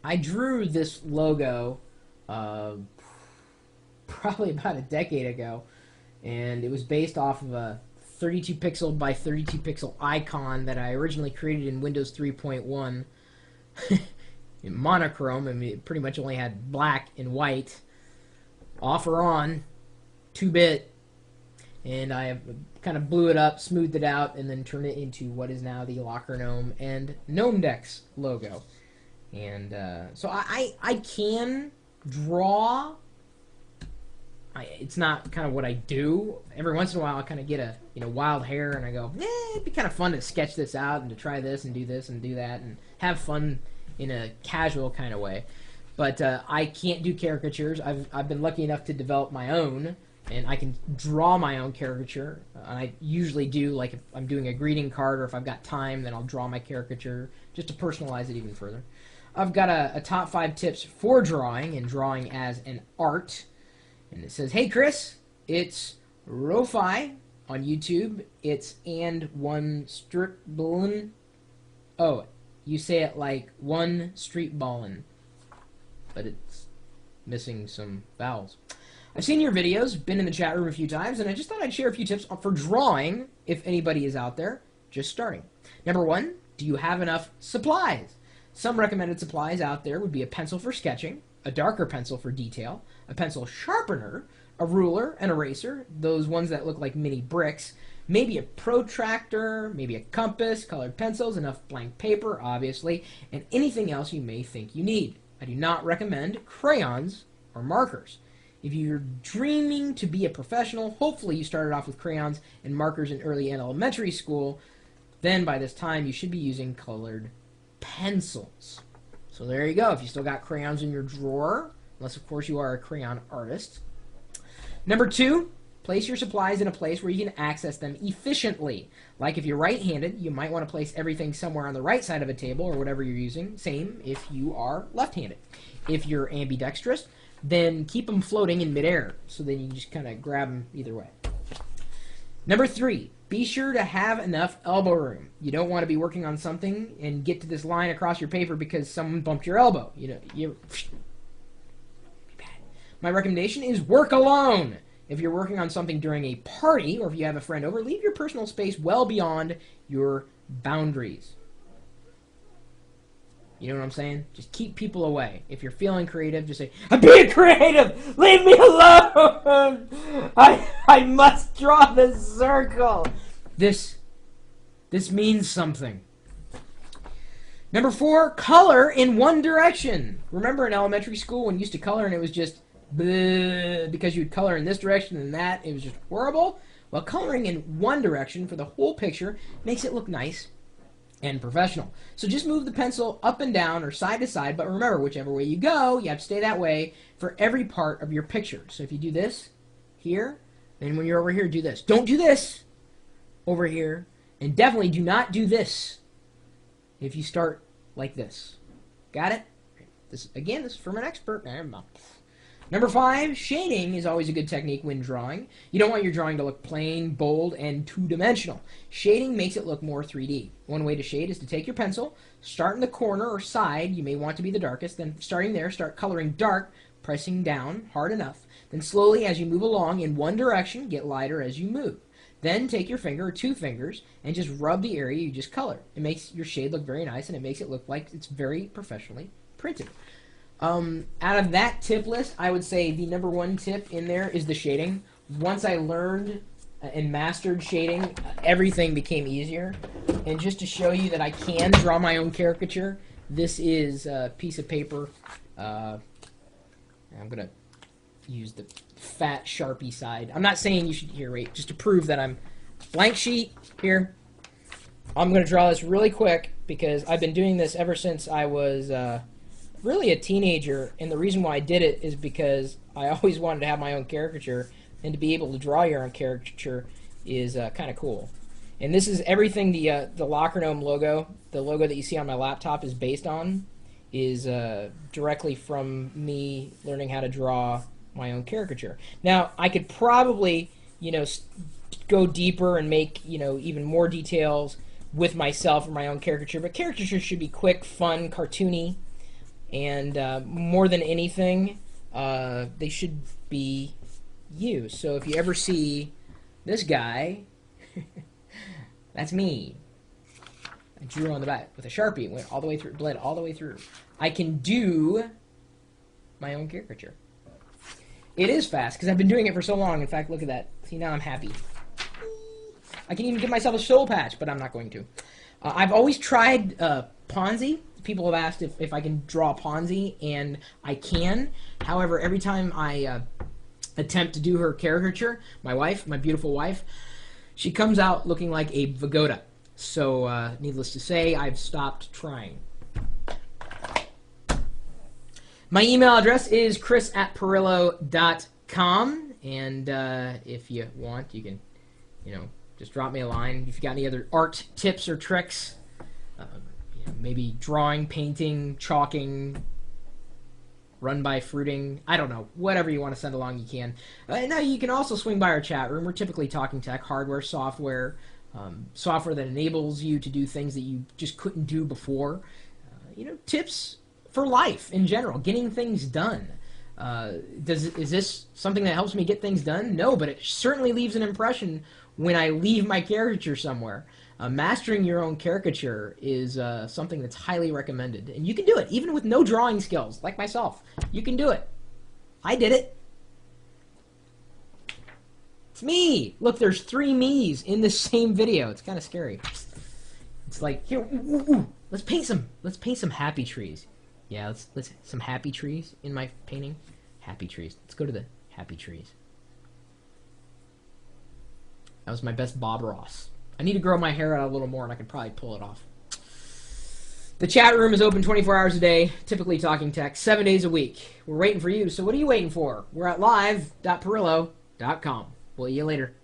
I drew this logo uh, probably about a decade ago, and it was based off of a 32 pixel by 32 pixel icon that I originally created in Windows 3.1 in monochrome. I mean, it pretty much only had black and white, off or on, 2-bit, and I kind of blew it up, smoothed it out, and then turned it into what is now the Locker Gnome and Gnome Decks logo. And so I can draw. It's not kind of what I do. Every once in a while, I kind of get a wild hair, and I go, it'd be kind of fun to sketch this out and to try this and do that and have fun in a casual kind of way. But I can't do caricatures. I've been lucky enough to develop my own, and I can draw my own caricature. And I usually do, like if I'm doing a greeting card or if I've got time, then I'll draw my caricature just to personalize it even further. I've got a top 5 tips for drawing and drawing as an art. And it says, hey Chris, it's Rofi on YouTube. It's and one strip ballin'. Oh, you say it like one street ballin', but it's missing some vowels. I've seen your videos, been in the chat room a few times, and I just thought I'd share a few tips for drawing if anybody is out there just starting. Number 1, do you have enough supplies? Some recommended supplies out there would be a pencil for sketching, a darker pencil for detail, a pencil sharpener, a ruler, an eraser, those ones that look like mini bricks, maybe a protractor, maybe a compass, colored pencils, enough blank paper, obviously, and anything else you may think you need. I do not recommend crayons or markers. If you're dreaming to be a professional, hopefully you started off with crayons and markers in early elementary school, then by this time you should be using colored pencils. So there you go. If you still got crayons in your drawer, unless of course you are a crayon artist. Number 2, place your supplies in a place where you can access them efficiently. Like if you're right-handed, you might want to place everything somewhere on the right side of a table or whatever you're using. Same if you are left-handed. If you're ambidextrous, then keep them floating in midair, so then you can just kind of grab them either way. Number 3, be sure to have enough elbow room. You don't want to be working on something and get to this line across your paper because someone bumped your elbow. My recommendation is work alone. If you're working on something during a party or if you have a friend over, leave your personal space well beyond your boundaries. You know what I'm saying? Just keep people away. If you're feeling creative, just say, I'm being creative! Leave me alone! I must draw the circle! This means something. Number 4, color in one direction. Remember in elementary school when you used to color and it was just bleh, because you'd color in this direction and that, it was just horrible? Well, coloring in one direction for the whole picture makes it look nice and professional. So just move the pencil up and down or side to side, but remember, whichever way you go, you have to stay that way for every part of your picture. So if you do this here, then when you're over here, do this. Don't do this over here, and definitely do not do this if you start like this. Got it? This is from an expert. Number 5, shading is always a good technique when drawing. You don't want your drawing to look plain, bold, and two-dimensional. Shading makes it look more 3D. One way to shade is to take your pencil, start in the corner or side, you may want to be the darkest, then starting there, start coloring dark, pressing down hard enough. Then slowly, as you move along in one direction, get lighter as you move. Then take your finger or 2 fingers and just rub the area you just colored. It makes your shade look very nice and it makes it look like it's very professionally printed. Out of that tip list, I would say the number 1 tip in there is the shading. Once I learned and mastered shading, everything became easier. And just to show you that I can draw my own caricature, this is a piece of paper. I'm going to use the fat Sharpie side. I'm not saying you should, here, wait, just to prove that I'm blank sheet here. I'm going to draw this really quick because I've been doing this ever since I was really a teenager, and the reason why I did it is because I always wanted to have my own caricature, and to be able to draw your own caricature is kind of cool. And this is everything the Locker Gnome logo, the logo that you see on my laptop is based on, is directly from me learning how to draw my own caricature. Now, I could probably, go deeper and make, even more details with myself or my own caricature, but caricatures should be quick, fun, cartoony, And more than anything, they should be you. So if you ever see this guy, that's me. I drew on the back with a Sharpie. It went all the way through, bled all the way through. I can do my own caricature. It is fast, because I've been doing it for so long. In fact, look at that. See, now I'm happy. I can even give myself a soul patch, but I'm not going to. I've always tried Ponzi. People have asked if I can draw Ponzi, and I can. However, every time I attempt to do her caricature, my wife, my beautiful wife, she comes out looking like a Vagoda. So, needless to say, I've stopped trying. My email address is chris@pirillo.com, and if you want, you can, just drop me a line. If you got any other art tips or tricks, maybe drawing, painting, chalking, run-by fruiting, I don't know. Whatever you want to send along, you can. Now, you can also swing by our chat room. We're typically talking tech, hardware, software, software that enables you to do things that you just couldn't do before. Tips for life in general, getting things done. Is this something that helps me get things done? No, but it certainly leaves an impression when I leave my caricature somewhere. Mastering your own caricature is something that's highly recommended. And you can do it, even with no drawing skills, like myself. You can do it. I did it. It's me. Look, there's 3 me's in the same video. It's kind of scary. It's like, here, ooh, let's paint some happy trees. Yeah, let's some happy trees in my painting. Happy trees. Let's go to the happy trees. That was my best Bob Ross. I need to grow my hair out a little more, and I could probably pull it off. The chat room is open 24 hours a day, typically talking tech, 7 days a week. We're waiting for you, so what are you waiting for? We're at live.pirillo.com. We'll see you later.